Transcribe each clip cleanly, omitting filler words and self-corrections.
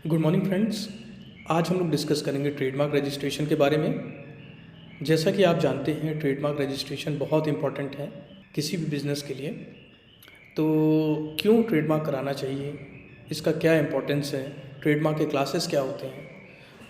Good morning friends. आज हम लोग डिस्कस करेंगे ट्रेडमार्क रजिस्ट्रेशन के बारे में। जैसा कि आप जानते हैं ट्रेडमार्क रजिस्ट्रेशन बहुत इंपॉर्टेंट है किसी भी बिज़नेस के लिए। तो क्यों ट्रेडमार्क कराना चाहिए, इसका क्या इम्पोर्टेंस है, ट्रेडमार्क के क्लासेस क्या होते हैं,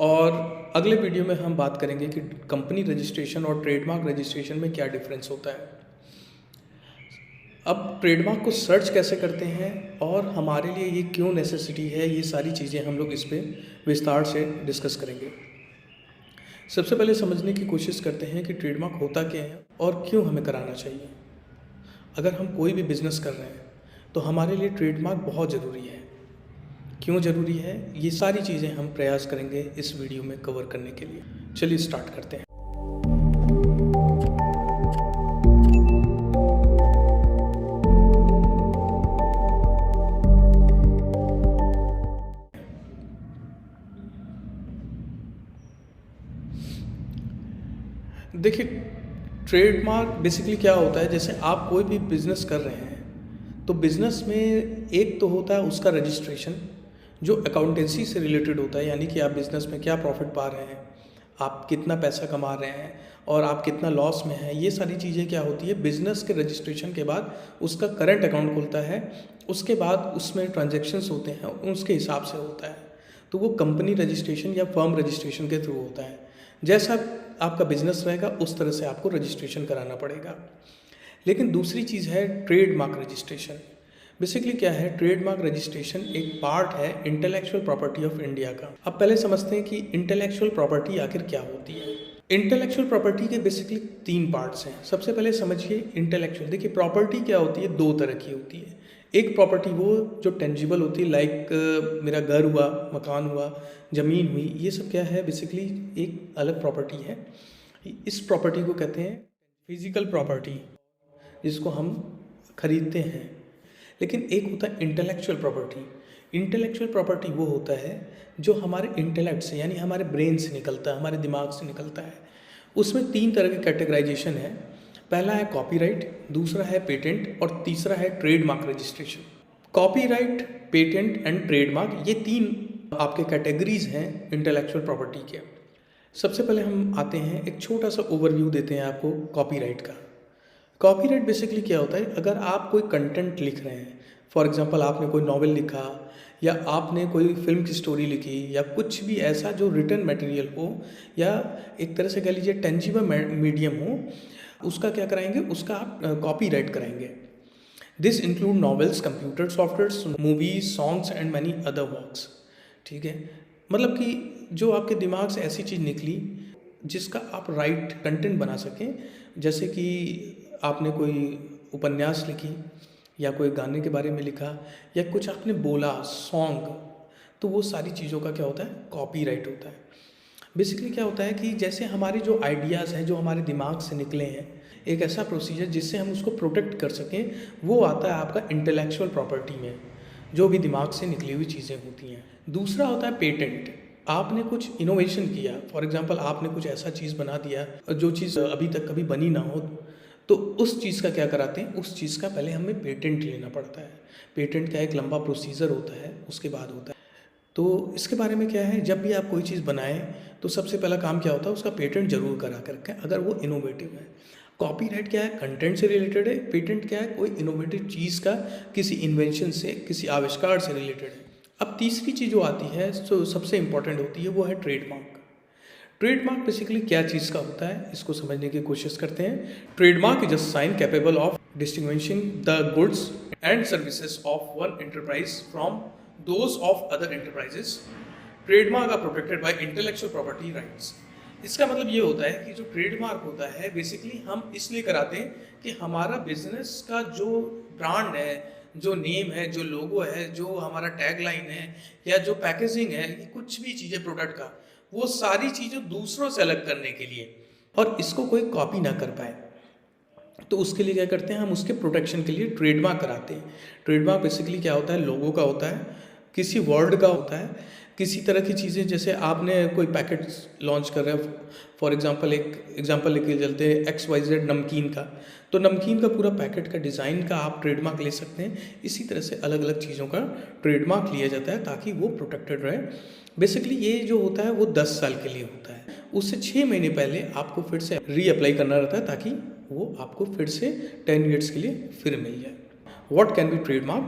और अगले वीडियो में हम बात करेंगे कि कंपनी रजिस्ट्रेशन और ट्रेडमार्क रजिस्ट्रेशन में क्या डिफरेंस होता है। अब ट्रेडमार्क को सर्च कैसे करते हैं और हमारे लिए ये क्यों नेसेसिटी है, ये सारी चीज़ें हम लोग इस पर विस्तार से डिस्कस करेंगे। सबसे पहले समझने की कोशिश करते हैं कि ट्रेडमार्क होता क्या है और क्यों हमें कराना चाहिए। अगर हम कोई भी बिज़नेस कर रहे हैं तो हमारे लिए ट्रेडमार्क बहुत ज़रूरी है। क्यों ज़रूरी है, ये सारी चीज़ें हम प्रयास करेंगे इस वीडियो में कवर करने के लिए। चलिए स्टार्ट करते हैं। देखिए, ट्रेडमार्क बेसिकली क्या होता है, जैसे आप कोई भी बिज़नेस कर रहे हैं तो बिज़नेस में एक तो होता है उसका रजिस्ट्रेशन जो अकाउंटेंसी से रिलेटेड होता है, यानी कि आप बिज़नेस में क्या प्रॉफिट पा रहे हैं, आप कितना पैसा कमा रहे हैं और आप कितना लॉस में हैं। ये सारी चीज़ें क्या होती है, बिज़नेस के रजिस्ट्रेशन के बाद उसका करंट अकाउंट खुलता है, उसके बाद उसमें ट्रांजैक्शंस होते हैं, उसके हिसाब से होता है। तो वो कंपनी रजिस्ट्रेशन या फर्म रजिस्ट्रेशन के थ्रू होता है। जैसा आपका बिजनेस रहेगा उस तरह से आपको रजिस्ट्रेशन कराना पड़ेगा। लेकिन दूसरी चीज़ है ट्रेडमार्क रजिस्ट्रेशन। बेसिकली क्या है, ट्रेडमार्क रजिस्ट्रेशन एक पार्ट है इंटेलेक्चुअल प्रॉपर्टी ऑफ इंडिया का। अब पहले समझते हैं कि इंटेलेक्चुअल प्रॉपर्टी आखिर क्या होती है। इंटेलेक्चुअल प्रॉपर्टी के बेसिकली 3 पार्ट्स हैं। सबसे पहले समझिए इंटेलेक्चुअल। देखिए, प्रॉपर्टी क्या होती है, 2 तरह की होती है। एक प्रॉपर्टी वो जो टेंजिबल होती है, लाइक मेरा घर हुआ, मकान हुआ, ज़मीन हुई, ये सब क्या है, बेसिकली एक अलग प्रॉपर्टी है। इस प्रॉपर्टी को कहते हैं फिजिकल प्रॉपर्टी, जिसको हम खरीदते हैं। लेकिन एक होता है इंटेलेक्चुअल प्रॉपर्टी। इंटेलेक्चुअल प्रॉपर्टी वो होता है जो हमारे इंटेलेक्ट से, यानी हमारे ब्रेन से निकलता है, हमारे दिमाग से निकलता है। उसमें 3 तरह के कैटेगराइजेशन है। पहला है कॉपीराइट, दूसरा है पेटेंट और तीसरा है trademark registration. Copyright, patent and trademark, ये 3 आपके कैटेगरीज हैं इंटेलेक्चुअल प्रॉपर्टी के। सबसे पहले हम आते हैं, एक छोटा सा ओवरव्यू देते हैं आपको कॉपीराइट का। कॉपीराइट बेसिकली क्या होता है, अगर आप कोई कंटेंट लिख रहे हैं, फॉर एग्जांपल आपने कोई नॉवेल लिखा या आपने कोई फिल्म की स्टोरी लिखी या कुछ भी ऐसा जो रिटन मटेरियल हो या एक तरह से कह लीजिए टेंजिबल मीडियम हो, उसका क्या कराएंगे, उसका आप कॉपीराइट कराएंगे। This include novels, computer softwares, movies, songs and many other works. ठीक है, मतलब कि जो आपके दिमाग से ऐसी चीज़ निकली जिसका आप राइट कंटेंट बना सकें। जैसे कि आपने कोई उपन्यास लिखी या कोई गाने के बारे में लिखा या कुछ आपने बोला, सॉन्ग, तो वो सारी चीज़ों का क्या होता है, कॉपीराइट होता है। बेसिकली क्या होता है कि जैसे हमारे जो आइडियाज़ हैं, जो हमारे दिमाग से निकले हैं, एक ऐसा प्रोसीजर जिससे हम उसको प्रोटेक्ट कर सकें, वो आता है आपका इंटेलेक्चुअल प्रॉपर्टी में, जो भी दिमाग से निकली हुई चीज़ें होती हैं। दूसरा होता है पेटेंट। आपने कुछ इनोवेशन किया, फॉर एग्जांपल आपने कुछ ऐसा चीज़ बना दिया जो चीज़ अभी तक कभी बनी ना हो, तो उस चीज़ का क्या कराते हैं, उस चीज़ का पहले हमें पेटेंट लेना पड़ता है। पेटेंट का एक लंबा प्रोसीजर होता है, उसके बाद होता है। तो इसके बारे में क्या है, जब भी आप कोई चीज़ बनाएं तो सबसे पहला काम क्या होता है, उसका पेटेंट जरूर करा करके, अगर वो इनोवेटिव है। कॉपीराइट क्या है, कंटेंट से रिलेटेड है। पेटेंट क्या है, कोई इनोवेटिव चीज़ का, किसी इन्वेंशन से, किसी आविष्कार से रिलेटेड है। अब तीसरी चीज़ जो आती है, जो सबसे इंपॉर्टेंट होती है, वो है ट्रेडमार्क। ट्रेडमार्क बेसिकली क्या चीज़ का होता है, इसको समझने की कोशिश करते हैं। Trademark is a sign capable of distinguishing the goods and services of one enterprise from those of other enterprises. Trademark are protected by intellectual property rights. इसका मतलब ये होता है कि जो ट्रेडमार्क होता है बेसिकली हम इसलिए कराते हैं कि हमारा बिजनेस का जो ब्रांड है, जो नेम है, जो लोगो है, जो हमारा टैगलाइन है या जो पैकेजिंग है, कुछ भी चीज़ें प्रोडक्ट का, वो सारी चीज़ें दूसरों से अलग करने के लिए, और इसको कोई कॉपी ना कर पाए, तो उसके लिए क्या करते हैं, हम उसके प्रोटेक्शन के लिए ट्रेडमार्क कराते हैं। ट्रेडमार्क बेसिकली क्या होता है, लोगो का होता है, किसी वर्ड का होता है, किसी तरह की चीज़ें, जैसे आपने कोई पैकेट लॉन्च कर रहे हो, फॉर एग्जांपल एक एग्जांपल लेके चलते हैं XYZ नमकीन का, तो नमकीन का पूरा पैकेट का डिज़ाइन का आप ट्रेडमार्क ले सकते हैं। इसी तरह से अलग अलग चीज़ों का ट्रेडमार्क लिया जाता है ताकि वो प्रोटेक्टेड रहे। बेसिकली ये जो होता है वो 10 साल के लिए होता है, उससे 6 महीने पहले आपको फिर से रीअप्लाई करना रहता है ताकि वो आपको फिर से 10 ईयर्स के लिए फिर मिल जाए। What can be trademark?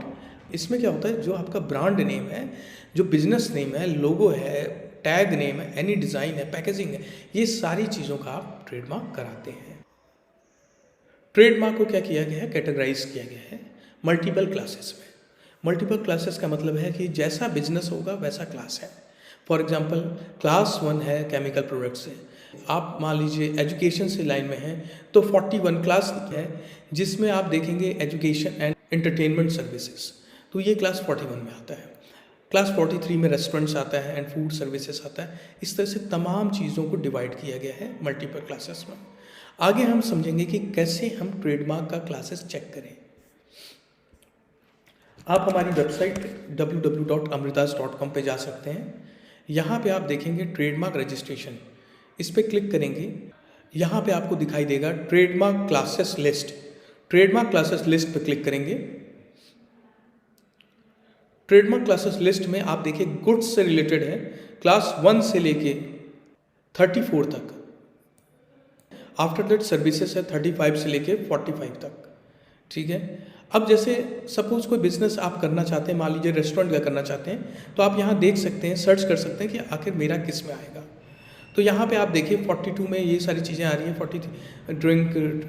इसमें क्या होता है, जो आपका ब्रांड नेम है, जो बिजनेस नेम है, लोगो है, टैग नेम है, एनी डिज़ाइन है, पैकेजिंग है, ये सारी चीज़ों का आप ट्रेडमार्क कराते हैं। ट्रेडमार्क को क्या किया गया है, कैटेगराइज किया गया है मल्टीपल क्लासेस में। मल्टीपल क्लासेस का मतलब है कि जैसा बिजनेस होगा वैसा क्लास है। फॉर एग्जांपल क्लास 1 है केमिकल प्रोडक्ट्स से, आप मान लीजिए एजुकेशन से लाइन में हैं तो 41 क्लास है जिसमें आप देखेंगे एजुकेशन एंड एंटरटेनमेंट सर्विसेज, तो ये क्लास 41 में आता है। क्लास 43 में रेस्टोरेंट्स आता है एंड फूड सर्विसेज आता है। इस तरह से तमाम चीज़ों को डिवाइड किया गया है मल्टीपल क्लासेस में। आगे हम समझेंगे कि कैसे हम ट्रेडमार्क का क्लासेस चेक करें। आप हमारी वेबसाइट www.amritas.com पे जा सकते हैं। यहाँ पे आप देखेंगे ट्रेडमार्क रजिस्ट्रेशन, इस पर क्लिक करेंगे। यहाँ पे आपको दिखाई देगा trademark classes list. Trademark classes list पे क्लिक करेंगे। ट्रेडमार्क क्लासेस लिस्ट में आप देखिए गुड्स से रिलेटेड है, क्लास 1 से लेके 34 तक। आफ्टर दैट सर्विसेज है 35 से लेके 45 तक। ठीक है, अब जैसे सपोज कोई बिजनेस आप करना चाहते हैं, मान लीजिए रेस्टोरेंट का करना चाहते हैं, तो आप यहाँ देख सकते हैं, सर्च कर सकते हैं कि आखिर मेरा किस में आएगा। तो यहाँ पे आप देखिए 42 में ये सारी चीज़ें आ रही हैं। 43 ड्रिंक,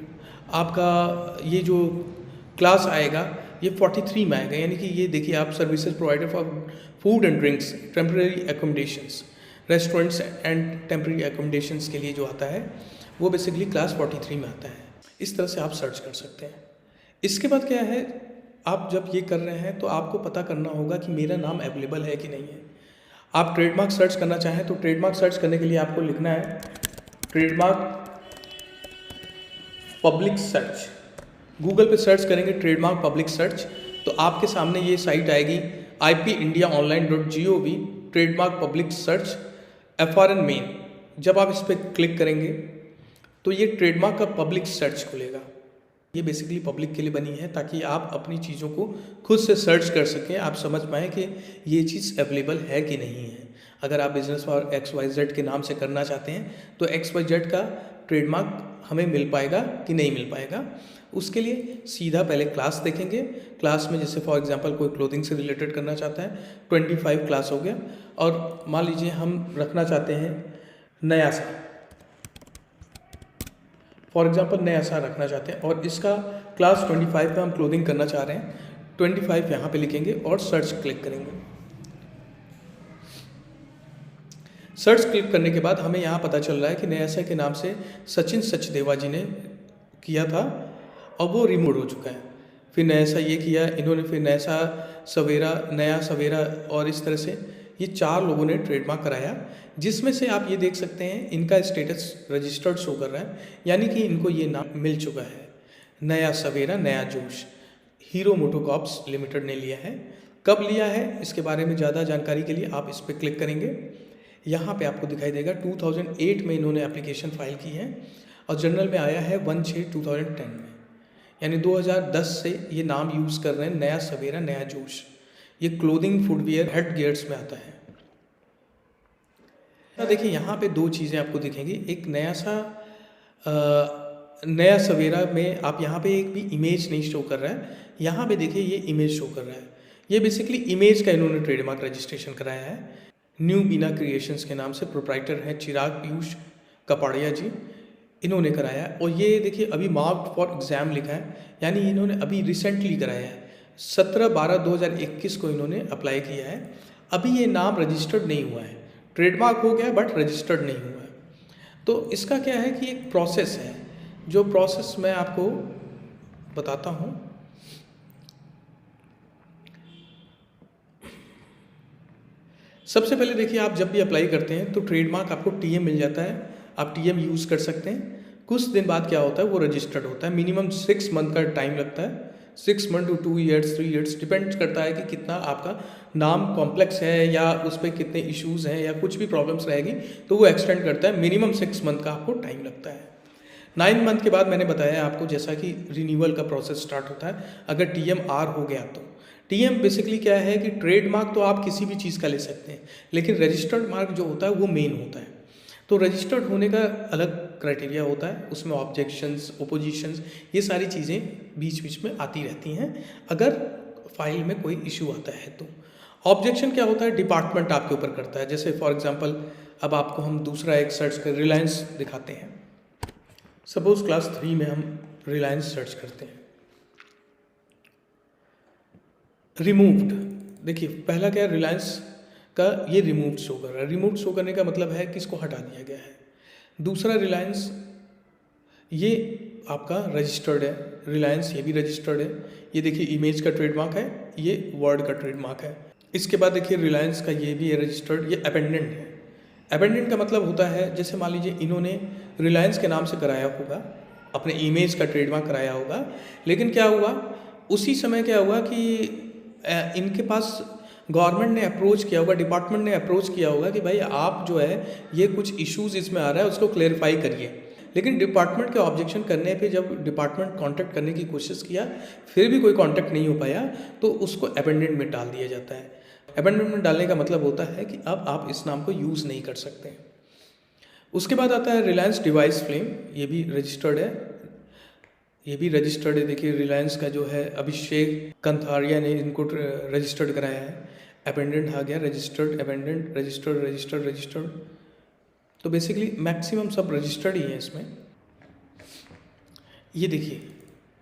आपका ये जो क्लास आएगा ये 43 में आएगा, यानी कि ये देखिए आप services provider for food and drinks, temporary accommodations, restaurants and temporary accommodations के लिए जो आता है वो बेसिकली क्लास 43 में आता है। इस तरह से आप सर्च कर सकते हैं। इसके बाद क्या है, आप जब ये कर रहे हैं तो आपको पता करना होगा कि मेरा नाम अवेलेबल है कि नहीं है। आप ट्रेडमार्क सर्च करना चाहें तो ट्रेडमार्क सर्च करने के लिए आपको लिखना है ट्रेडमार्क पब्लिक सर्च। गूगल पे सर्च करेंगे ट्रेडमार्क पब्लिक सर्च तो आपके सामने ये साइट आएगी ipindiaonline.gov trademark public search FRN main. जब आप इस पर क्लिक करेंगे तो ये ट्रेडमार्क का पब्लिक सर्च खुलेगा। ये बेसिकली पब्लिक के लिए बनी है ताकि आप अपनी चीज़ों को खुद से सर्च कर सकें, आप समझ पाएँ कि ये चीज़ अवेलेबल है कि नहीं है। अगर आप बिज़नेस फॉर XYZ के नाम से करना चाहते हैं तो XYZ का ट्रेडमार्क हमें मिल पाएगा कि नहीं मिल पाएगा। उसके लिए सीधा पहले क्लास देखेंगे। क्लास में जैसे फॉर एग्जांपल कोई क्लोथिंग से रिलेटेड करना चाहता है, 25 क्लास हो गया, और मान लीजिए हम रखना चाहते हैं नया सा, फॉर एग्जांपल नया सा रखना चाहते हैं और इसका क्लास 25 पे हम क्लोथिंग करना चाह रहे हैं। 25 यहाँ पे लिखेंगे और सर्च क्लिक करेंगे। सर्च क्लिक करने के बाद हमें यहाँ पता चल रहा है कि नया सा के नाम से सचिन सचदेवा जी ने किया था और वो रिमूव हो चुका है। फिर नया सा ये किया इन्होंने, फिर नया सा सवेरा, नया सवेरा, और इस तरह से ये 4 लोगों ने ट्रेडमार्क कराया, जिसमें से आप ये देख सकते हैं इनका स्टेटस रजिस्टर्ड शो कर रहा है, यानी कि इनको ये नाम मिल चुका है। नया सवेरा, नया जोश, हीरो मोटोकॉर्प्स लिमिटेड ने लिया है। कब लिया है इसके बारे में ज़्यादा जानकारी के लिए आप इस पर क्लिक करेंगे। यहाँ पे आपको दिखाई देगा 2008 में इन्होंने एप्लीकेशन फाइल की है और जर्नल में आया है 1/6/2010 में, यानी 2010 से ये नाम यूज़ कर रहे हैं, नया सवेरा नया जोश। ये क्लोथिंग, फुटवियर, हेड गियर्स में आता है। देखिए यहाँ पे 2 चीज़ें आपको दिखेंगी। एक नया सवेरा में आप यहाँ पे एक भी इमेज नहीं शो कर रहा है, यहाँ पे देखिए ये इमेज शो कर रहा है। ये बेसिकली इमेज का इन्होंने ट्रेडमार्क रजिस्ट्रेशन कराया है। न्यू बीना क्रिएशंस के नाम से प्रोप्राइटर हैं चिराग पीयूष कपाड़िया जी, इन्होंने कराया है। और ये देखिए अभी मार्क्ड फॉर एग्ज़ाम लिखा है, यानी इन्होंने अभी रिसेंटली कराया है। 17/12/2021 को इन्होंने अप्लाई किया है। अभी ये नाम रजिस्टर्ड नहीं हुआ है, ट्रेडमार्क हो गया बट रजिस्टर्ड नहीं हुआ है। तो इसका क्या है कि एक प्रोसेस है, जो प्रोसेस मैं आपको बताता हूँ। सबसे पहले देखिए आप जब भी अप्लाई करते हैं तो ट्रेडमार्क आपको TM मिल जाता है, आप TM यूज़ कर सकते हैं। कुछ दिन बाद क्या होता है वो रजिस्टर्ड होता है, मिनिमम 6 मंथ का टाइम लगता है 6 month to 2 years 3 years, depend करता है कि कितना आपका नाम कॉम्प्लेक्स है या उस पर कितने इश्यूज़ हैं या कुछ भी प्रॉब्लम्स रहेगी, तो वो एक्सटेंड करता है। मिनिमम 6 मंथ का आपको टाइम लगता है। 9 मंथ के बाद मैंने बताया आपको जैसा कि रिन्यूअल का प्रोसेस स्टार्ट होता है अगर TMR हो गया तो। TM बेसिकली क्या है कि ट्रेडमार्क तो आप किसी भी चीज़ का ले सकते हैं, लेकिन रजिस्टर्ड मार्क जो होता है वो मेन होता है। तो रजिस्टर्ड होने का अलग क्राइटेरिया होता है, उसमें ऑब्जेक्शंस, ओपोजिशंस, ये सारी चीज़ें बीच बीच में आती रहती हैं अगर फाइल में कोई इशू आता है तो। ऑब्जेक्शन क्या होता है, डिपार्टमेंट आपके ऊपर करता है। जैसे फॉर एग्जांपल अब आपको हम दूसरा एक सर्च कर रिलायंस दिखाते हैं। सपोज क्लास 3 में हम रिलायंस सर्च करते हैं। रिमूव्ड, देखिए पहला क्या है, रिलायंस का ये रिमूव्ड शो कर रहा है। रिमूव्ड शो करने का मतलब है कि इसको हटा दिया गया है। दूसरा रिलायंस, ये आपका रजिस्टर्ड है। रिलायंस ये भी रजिस्टर्ड है। ये देखिए इमेज का ट्रेडमार्क है, ये वर्ड का ट्रेडमार्क है। इसके बाद देखिए रिलायंस का ये भी है रजिस्टर्ड, ये अपेंडेंट है। अपेंडेंट का मतलब होता है जैसे मान लीजिए इन्होंने रिलायंस के नाम से कराया होगा, अपने इमेज का ट्रेडमार्क कराया होगा, लेकिन क्या हुआ उसी समय क्या हुआ कि इनके पास गवर्नमेंट ने अप्रोच किया होगा, डिपार्टमेंट ने अप्रोच किया होगा कि भाई आप जो है ये कुछ इश्यूज इसमें आ रहा है उसको क्लेरिफाई करिए। लेकिन डिपार्टमेंट के ऑब्जेक्शन करने पे जब डिपार्टमेंट कांटेक्ट करने की कोशिश किया फिर भी कोई कांटेक्ट नहीं हो पाया तो उसको अपेंडेंट में डाल दिया जाता है। अपेंडेंट में डालने का मतलब होता है कि अब आप इस नाम को यूज़ नहीं कर सकते। उसके बाद आता है रिलायंस डिवाइस फ्लेम, ये भी रजिस्टर्ड है। ये भी रजिस्टर्ड है। देखिए रिलायंस का जो है अभिषेक कंथारिया ने इनको रजिस्टर्ड कराया है। अपेंडेंट आ गया, रजिस्टर्ड, अपेंडेंट, रजिस्टर्ड, रजिस्टर्ड, रजिस्टर्ड। तो बेसिकली मैक्सिमम सब रजिस्टर्ड ही है इसमें। ये देखिए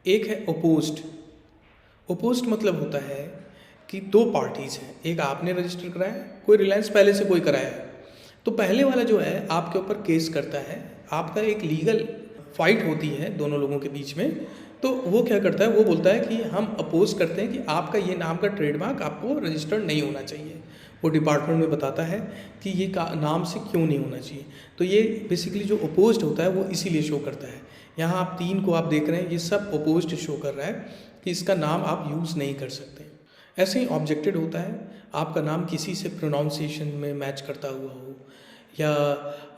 एक है ओपोज्ड। ओपोज्ड मतलब होता है कि दो पार्टीज़ हैं, एक आपने रजिस्टर कराया है, कोई रिलायंस पहले से कोई कराया है। तो पहले वाला जो है आपके ऊपर केस करता है, आपका एक लीगल फाइट होती है दोनों लोगों के बीच में। तो वो क्या करता है, वो बोलता है कि हम अपोज करते हैं कि आपका ये नाम का ट्रेडमार्क आपको रजिस्टर्ड नहीं होना चाहिए। वो डिपार्टमेंट में बताता है कि ये नाम से क्यों नहीं होना चाहिए। तो ये बेसिकली जो अपोज्ड होता है वो इसीलिए शो करता है। यहाँ आप 3 को आप देख रहे हैं, ये सब अपोज्ड शो कर रहा है कि इसका नाम आप यूज़ नहीं कर सकते। ऐसे ही ऑब्जेक्टेड होता है, आपका नाम किसी से प्रोनाउंसिएशन में मैच करता हुआ हो या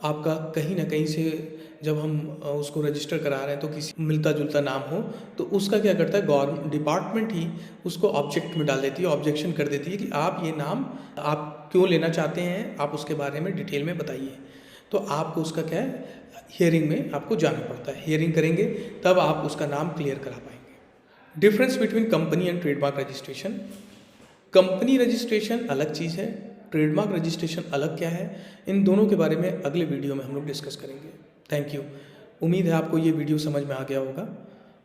आपका कहीं ना कहीं से जब हम उसको रजिस्टर करा रहे हैं तो किसी मिलता जुलता नाम हो, तो उसका क्या करता है गवर्नमेंट डिपार्टमेंट ही उसको ऑब्जेक्ट में डाल देती है, ऑब्जेक्शन कर देती है कि आप ये नाम आप क्यों लेना चाहते हैं, आप उसके बारे में डिटेल में बताइए। तो आपको उसका क्या है, हियरिंग में आपको जाना पड़ता है। हियरिंग करेंगे तब आप उसका नाम क्लियर करा पाएंगे। Difference between company and trademark registration. Company registration अलग चीज़ है, ट्रेडमार्क रजिस्ट्रेशन अलग क्या है, इन दोनों के बारे में अगले वीडियो में हम लोग डिस्कस करेंगे। Thank you. उम्मीद है आपको ये वीडियो समझ में आ गया होगा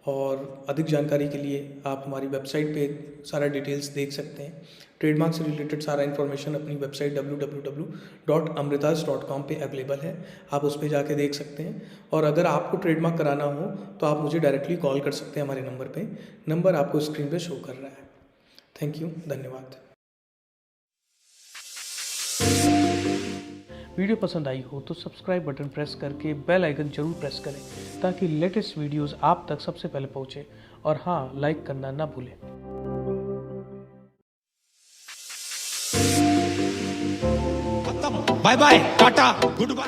और अधिक जानकारी के लिए आप हमारी वेबसाइट पे सारा डिटेल्स देख सकते हैं। ट्रेडमार्क से रिलेटेड सारा इन्फॉर्मेशन अपनी वेबसाइट www.amritas.com पे अवेलेबल है, आप उस पर जाके देख सकते हैं। और अगर आपको ट्रेडमार्क कराना हो तो आप मुझे डायरेक्टली कॉल कर सकते हैं हमारे नंबर पे, नंबर आपको स्क्रीन पे शो कर रहा है। थैंक यू, धन्यवाद। वीडियो पसंद आई हो तो सब्सक्राइब बटन प्रेस करके बेल आइकन जरूर प्रेस करें ताकि लेटेस्ट वीडियोस आप तक सबसे पहले पहुंचे। और हाँ, लाइक करना ना भूलें। Bye bye, tata, good bye.